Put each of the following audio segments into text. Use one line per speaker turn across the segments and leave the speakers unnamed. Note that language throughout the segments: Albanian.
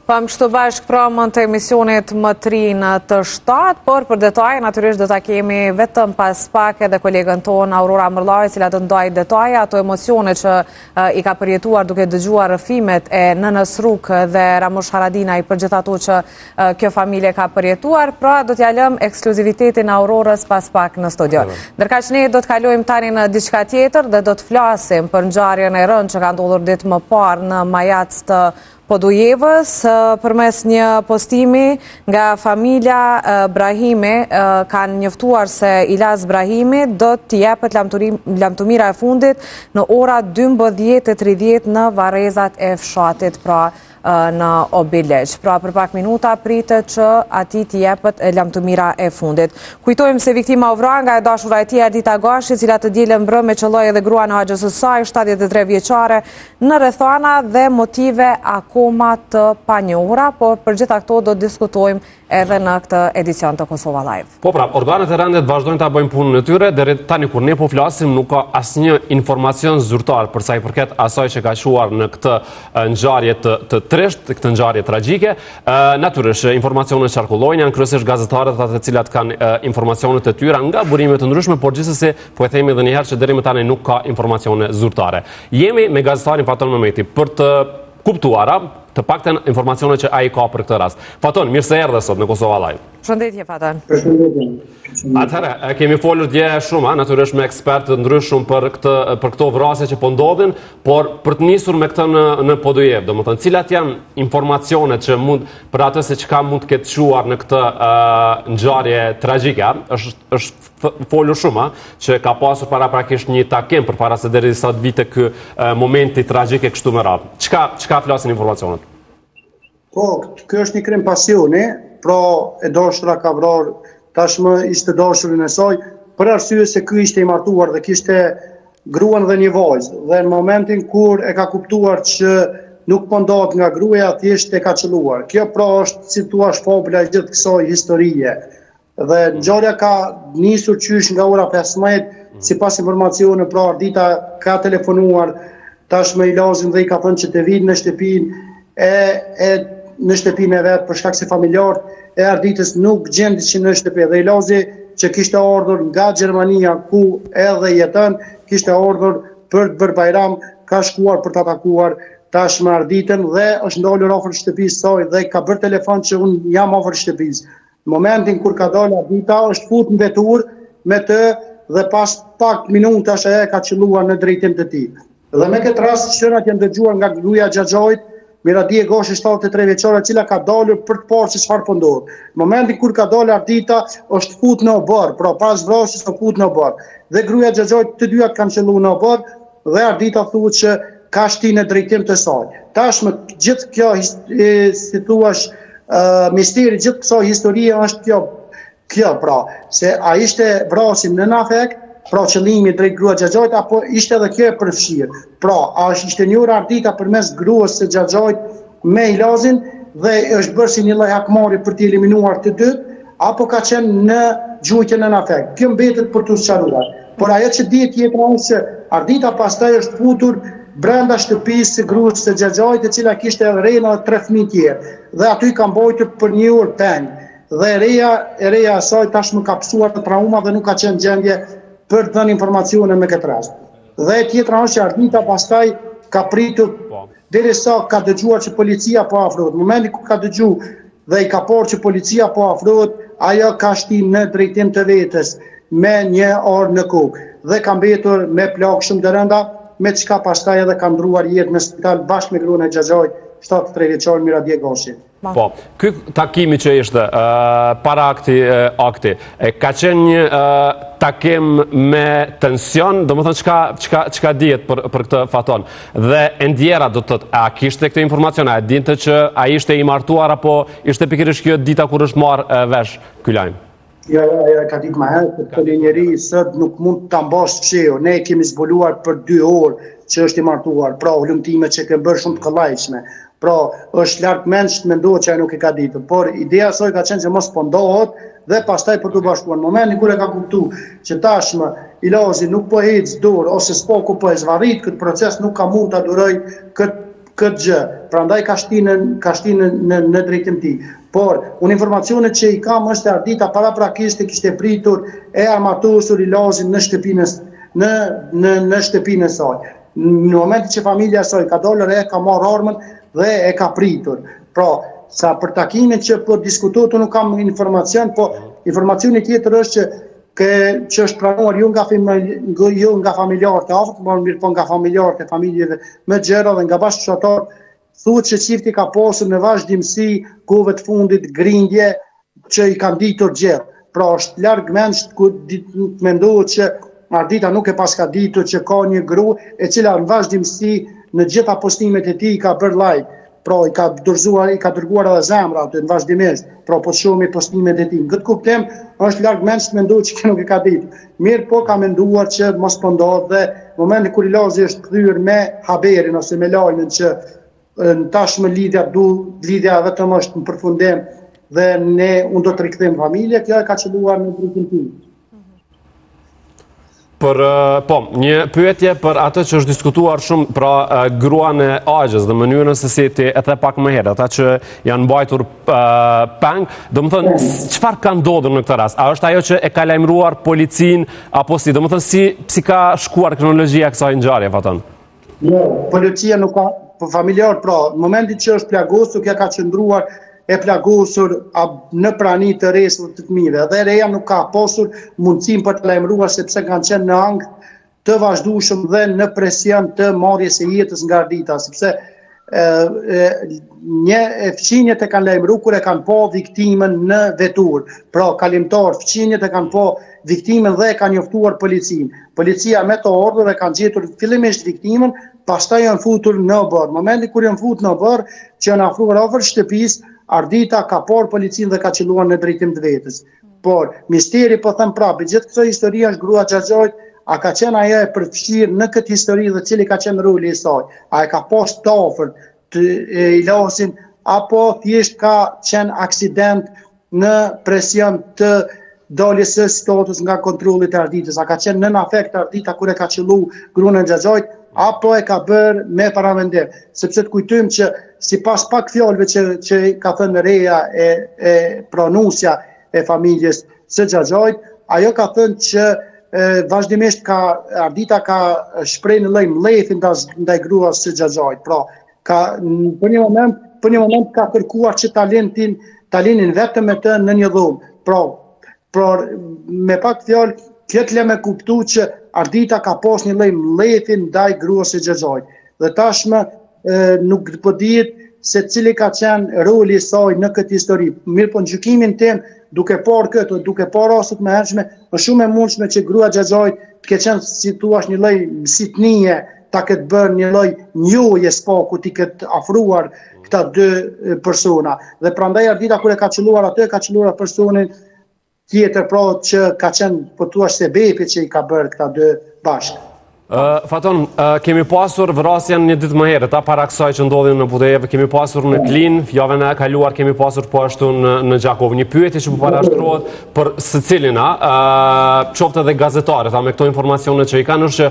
Pam kështu bashkë pramën të emisionit më 3 të 7, por për detaj, natyrisht do ta kemi vetëm pas pak edhe kolegën tonë Aurora Mërllaj, cila të ndaj detaje, ato emocione që i ka përjetuar duke dëgjuar rëfimet e nënës Rukë dhe Ramush Haradinaj për gjithë ato që kjo familje ka përjetuar, pra do t'ja lëm ekskluzivitetin Aurorës pas pak në studio. Ndërka që ne do t'kalojmë tani në diçka tjetër dhe do t'flasim për ngjarjen e rëndë që ka ndodhur ditë më parë në Majac të Podujevës, përmes një postimi nga familja Brahimi, kanë njoftuar se Ilaz Brahimi do t'i jepet lamtumira e fundit në ora 12:30 në varrezat e fshatit, pra në Obileq. Pra për pak minuta pritet që ati t'i jepet lamtumira e fundit. Kujtojmë se viktima u vra nga e dashura e tij Ardita Gashi, cila të dielën mbrëm me qelloi edhe gruan e Haxhës së saj, 73 vjeçare, në rrethana dhe motive akoma të panjohura, por për gjitha këto do diskutojmë edhe në këtë edicion të Kosova Live.
Po pra, organet e rendet vazhdojnë ta bëjnë punën e tyre, deri tani kur ne po flasim nuk ka asnjë informacion zyrtar për sa i përket asaj që ka shuar në këtë ngjarje të tresht, këtë ngjarje tragjike. Natyrisht informacionet qarkullojnë, janë kryesisht gazetarët ata të cilat kanë informacionet e tyra nga burime të ndryshme, por gjithsesi po e themi edhe një herë që deri më tani nuk ka informacione zyrtare. Jemi me gazetarin Faton Mehmeti për të kuptuara të pakten informacione që ai ka për këtë rast. Faton, mirë se erdhe sot në Kosova Live.
Shëndetje, Faton.
Atëherë, kemi folur dje shumë, natyrisht me ekspertë të ndryshëm për këto vrasje që po ndodhin, por për të nisur me këtë në Podujev, domethënë cilat janë informacionet që për atë se çka mund të ketë shuar në këtë ngjarje tragjike, është folur shumë, që ka pasur paraprakisht një takim përpara se derisa të vite ky momenti tragjik e kështu me radhë. Çka flasin informacionet?
Po, kjo është një krim pasioni, pra e dashura ka vrarë tashmë ishte dashurin e saj, për arsye se ky ishte i martuar dhe kishte gruan dhe një vajzë. Dhe në momentin kur e ka kuptuar që nuk po ndohet nga gruaja, thjesht e ka qelluar. Kjo pra është si thua fabula e gjithë kësaj historie. Dhe ngjarja ka nisur qysh nga ora 15, sipas informacione, pra Ardita ka telefonuar tashmë Ilazin dhe i ka thënë që të vinë në shtëpinë në shtëpinë e vet për shkak se familjarët e Arditës nuk gjendishin në shtëpi dhe Ilazi që kishte ardhur nga Gjermania ku edhe jeton, kishte ardhur për të bërë bajram, ka shkuar për të takuar tashmë Arditën dhe është ndalur afër shtëpisë saj dhe ka bërë telefon që unë jam afër shtëpisë. Në momentin kur ka dalë Ardita është futur në vetur me të dhe pas pak minutash ajo ka qelluar në drejtim të tij. Dhe me këtë rast shënat janë dëgjuar nga gruaja Xhaxhait, Miradie Gashi, 73 vjeçare, cila ka dalur për të parë se çfarë po ndodh. Në momentin kur ka dalë Ardita, është futur në oborr, pra pas vrasjes është futur në oborr. Dhe gruaja Xhaxhait, të dyat kanë qelluar në oborr dhe Ardita thuhet që ka shtinë në drejtim të saj. Tashmë gjithë kjo si thuash misteri, gjithë kësaj historie është kjo pra, se a ishte vrasim në afekt, pra qëllimi drejt gruas Xhaxhait, apo ishte edhe kjo e përfshirë. Pra, a ishte njohur Ardita përmes gruas së Xhaxhait me Ilazin dhe është bërë si një lloj hakmarrje për të eliminuar të dy, apo ka qenë në gjujtje në afekt. Kjo mbetet për të sqaruar. Por ajo që dihet tjetra është që Ardita pastaj është futur brenda shtëpisë së gruas së Xhaxhait, e cila kishte rrena 3 fëmijë tjerë. Dhe aty ka mbajtur për një orë peng. Dhe e reja e saj tashmë ka psuar të trauma dhe nuk ka qenë gjendje për të dhënë informacione me këtë rast. Dhe tjetra është që Ardita pastaj ka pritur derisa ka dëgjuar që policia po afrohet. Në momentin kur ka dëgjuar dhe i ka parë që policia po afrohet, ajo ka shtinë në drejtim të vetes me një orë në kokë dhe ka mbetur me plagë shumë të rënda, me çka pastaj edhe ka ndruar jetën në spital bashkë me gruan e Xhaxhait, 73 vjeçar Miradie Gashi.
Po, ky takimi që ishte para akti, ka qenë një takim me tension, domethënë çka dihet për këtë Faton. Dhe e ndjera do të thotë, a kishte këtë informacion, a dinte që ai ishte i martuar apo ishte pikërisht kjo dita kur është marrë vesh ky lajm?
Ja, ka ditë më herët, këtë njeri sot nuk mund ta mbash fshehur. Ne kemi zbuluar për 2 orë që është i martuar, pra hulumtimet që kanë bërë shumë të kollajshme. Pra, është lartë mendsh të mendohet që ai nuk e ka ditur, por ideja saj ka qenë që mos po ndohet dhe pastaj për të bashkuar. Në momentin kur e ka kuptuar që tashmë Ilazi nuk po ec dorë ose s'po ku po e zvarrit këtë proces, nuk ka mund ta duroj këtë këtë gjë, prandaj ka shtinë në drejtim ti. Por, unë informacionet që i kam është e Ardita paraprakisht e kishte pritur e armatosur i lazin në shtëpinë e saj. Në momentin që familja e saj ka dolur e ka marrë armën dhe e ka pritur. Pra, sa për takimin që po diskutohet, unë nuk kam informacion, po informacioni tjetër është që është pranuar jo nga familjarët e afërt, por mirë po nga familjarët e familjeve më gjera dhe nga bashkëshortar. Thuhet që çifti ka pasur në vazhdimsi kohëve të fundit grindje që i kanë ditur gjë. Pra është larg mendsh ku mendohet që Ardita nuk e paska ditur që ka një grua e cila në vazhdimsi në gjitha postimet e tij ka bërë like. Pra i ka dërguar edhe zemra aty në vazhdimisht. Pra po shohim postimet e tij. Në këtë kuptim është larg mendsh të mendohet që nuk e ka ditur. Mirë po ka menduar që mos po ndodh dhe në momentin kur Ilazi është kthyer me haberin ose me lajmin që tashmë lidhja vetëm është në përfundim dhe unë do të rikthejmë familje, kjo e ka qëlluar në drejtim tim.
Një pyetje për atë që është diskutuar shumë, pra gruan e Agjës dhe mënyrën se si ti e the pak më herët, ata që janë mbajtur peng, do më thënë, çfarë ka ndodhur në këtë rast? A është ajo që e ka lajmëruar policin, apo si? Do më thënë, si ka shkuar kronologjia kësaj ngjarje, fatën?
Jo, policia nuk ka, për familjar, pra, në momentin që është plagosur, kjo ka qëndruar e plagosur në prani të resëve të fëmijëve. Dhe reja nuk ka pasur mundësim për të lajmëruar sepse kanë qenë në ankth të vazhdueshëm dhe në presion të marrjes së jetës nga Ardita, sepse një fqinjet e kanë lajmëruar kur e kanë pa viktimën në vetur. Pra, kalimtar, fqinjet e kanë pa viktimën dhe e kanë njoftuar policinë. Policia me të ardhur e kanë gjetur fillimisht viktimën, pastaj janë futur në bërë. Momentin kur janë futur në bërë, që janë afruar afër shtëpisë, Ardita ka parë policinë dhe ka qelluar në drejtim të vetës. Por, misteri po them prapë, gjithë këto historia është grua Xhaxhajt, a ka qenë ajo e përfshirë në këtë histori dhe cili ka qenë roli i saj? A e ka pas të afërt të Ilazin, apo thjesht ka qenë aksident në presion të daljes së status nga kontrolli i Arditës? A ka qenë nën afekt Ardita kur e ka qellu gruan e Xhaxhajt, apo e ka bërë me paramendim? Sepse të kujtojmë që sipas pak fjalëve që ka thënë reja e pronusja e familjes së Xhaxhajt, ajo ka thënë që vazhdimisht Ardita ka shprehë në lloj mlethi ndaj gruas së Xhaxhajt. Pra, për një moment ka kërkuar që ta linin vetëm me të në një dhomë. Pra, me pak fjalë, kjo të le me kuptu që Ardita ka pas një lloj mlethi ndaj gruas së Xhaxhajt. Dhe tashmë nuk po dihet se cili ka qenë roli i saj në këtë histori. Mirë po në gjykimin tim, duke parë këtë, duke parë rastet më hershme, është shumë e mundshme që grua Xhaxhajt të ketë qenë si thua një lloj sitnie, ta ketë bërë një lloj njohje spaku, ti ketë afruar këta dy persona. Dhe prandaj Ardita kur e ka qelluar atë, ka qelluar personin tjetër, pra që ka qenë po thua sebepi që i ka bërë këta dy bashkë.
Faton, kemi pasur vrasjen një ditë më herët, para kësaj që ndodhin në Budejeve, kemi pasur në Klin, javën e kaluar kemi pasur po ashtu në Gjakov. Një pyetje që po parashtrohet për secilin, qoftë edhe gazetarët, me këto informacione që i kanë, është që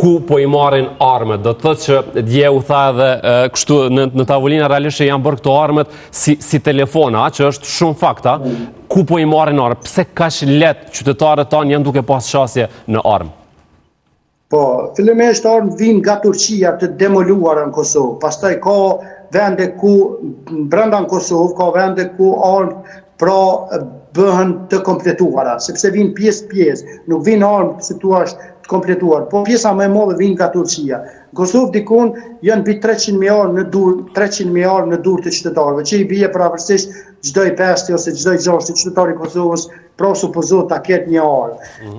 ku po i marrin armët. Do të thotë që dje u tha edhe kështu në tavolina realisht që janë bërë këto armët si telefona, që është shumë fakta. Ku po i marrin armët? Pse kaq lehtë qytetarët tanë janë duke pas shasje në armë?
Po, fillimisht armë vinë nga Turqia të demoluara në Kosovë. Pastaj ka vende ku brenda në Kosovë ka vende ku armë pra bëhen të kompletuara, sepse vinë pjesë, nuk vinë armë si thua të kompletuar, po pjesa më e madhe vinë nga Turqia. Në Kosovë dikun janë mbi 300.000 armë në dur të qytetarëve, që i bie pavarësisht çdo i 5 ose çdo i 6 qytetar i Kosovës pra supozohet ta ketë një armë.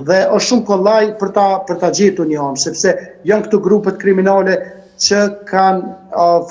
Dhe është shumë kollaj për ta gjetur një armë, sepse janë këto grupet kriminale që kanë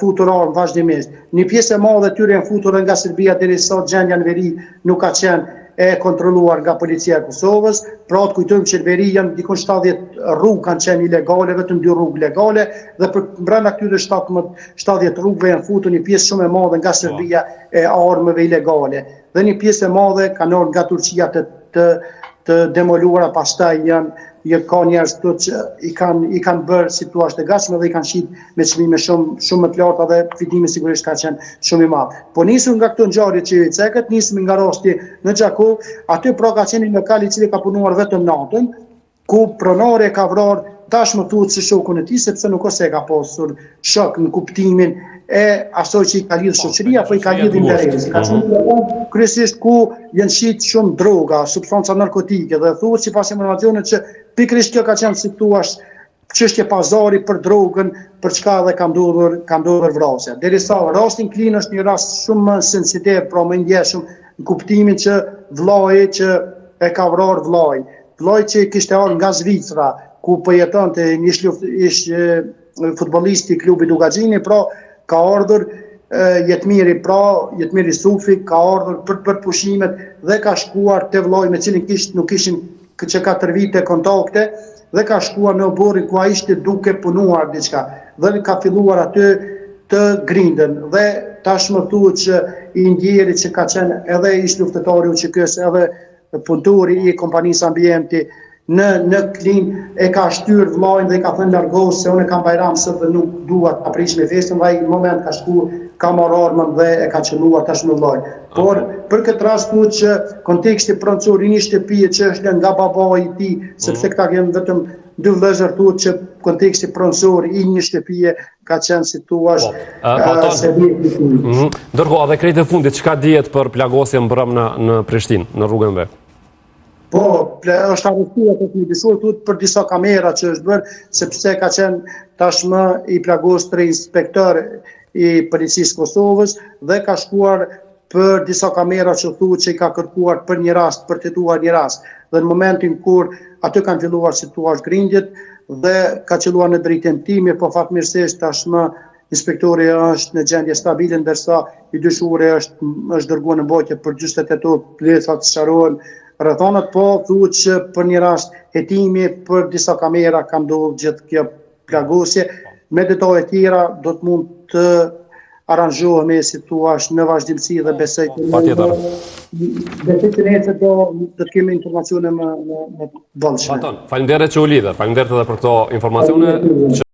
futur armë vazhdimisht. Një pjesë e madhe tyre janë futur nga Serbia deri sot, gjendja në veri nuk ka qenë e kontrolluar nga policia e Kosovës. Pra të kujtojmë që në veri janë dikon 70 rrugë kanë qenë ilegale, vetëm 2 rrugë legale, dhe për brenda këtyre 70 rrugëve janë futur një pjesë shumë e madhe nga Serbia e armëve ilegale. Dhe një pjesë e madhe kanë ardhur nga Turqia të demoluara, pastaj janë ka njerëz këtu që i kanë bërë situatë të gatshme dhe i kanë shit me çmime shumë më të larta dhe fitimi sigurisht ka qenë shumë i madh. Po nisur nga këto ngjarje që i cekët, nisëm nga rasti në Gjakov, aty pra ka qenë një lokal i cili ka punuar vetëm natën, ku pronari e ka vrarë tashmë thuhet se shokun e tij, sepse nuk ose e ka pasur shok në kuptimin e asoj që i ka lidhë shoqëria, apo i ka lidhë interesi. Ka qenë kryesisht ku janë shit shumë droga, substanca narkotike dhe thuhet sipas informacionit që pikërisht kjo ka qenë si thua çështje pazari për drogën, për çka dhe ka ndodhur vrasja. Derisa rasti në Klinë është një rast shumë më sensitiv, pra më ndjeshëm në kuptimin që vllai që e ka vrarë vllai që kishte ardhur nga Zvicra, ku po jetonte ish futbollisti i klubit Dugaxhini, pra ka ardhur Jetmiri Sufi, ka ardhur për të bërë pushimet dhe ka shkuar te vllai me cilin nuk kishin që 4 vite kontakte, dhe ka shkuar në oborrin ku ai ishte duke punuar diçka dhe ka filluar aty të grindën dhe tashmë thuhet që i ndjeri që ka qenë edhe ish luftëtari UÇK-s edhe punëtori i kompanisë Ambienti në Klinë e ka shtyr vllain dhe i ka thënë largohu se unë kam Bajram sot dhe nuk dua ta prish me festën, dhe ai në moment ka shkuar ka marrë armën dhe e ka qenuar tashmë vllai. Por për këtë rast thuhet që konteksti pronësor i një shtëpie që është nga babai i tij, sepse këta janë vetëm 2 vëllezër, thuhet që konteksti pronësor i një shtëpie ka qenë si thua
ndërkohë edhe krejt e fundit çka dihet për plagosjen brëm në Prishtinë, në rrugën Ve?
Po, është arrestuar të midisuar për disa kamera që është bërë, sepse ka qenë tashmë i plagos 3 inspektor i policisë Kosovës dhe ka shkuar për disa kamera që thuhet që i ka kërkuar për një rast, për të tuar një rast. Dhe në momentin kur aty kanë filluar si thua grindjet dhe ka qelluar në drejtim tim, po fatmirësisht tashmë inspektori është në gjendje stabile, ndërsa i dyshuari është dërguar në mbrojtje për 48 orë, plecat sqarohen rrethonat, po thuhet që për një rast hetimi për disa kamera ka ndodhur gjithë kjo plagosje. Me detaje tjera do të mund të aranzhohemi si thua në vazhdimsi dhe besoj që do të kemi informacione më vollshme.
Faleminderit që u lidhët, faleminderit edhe për këto informacione.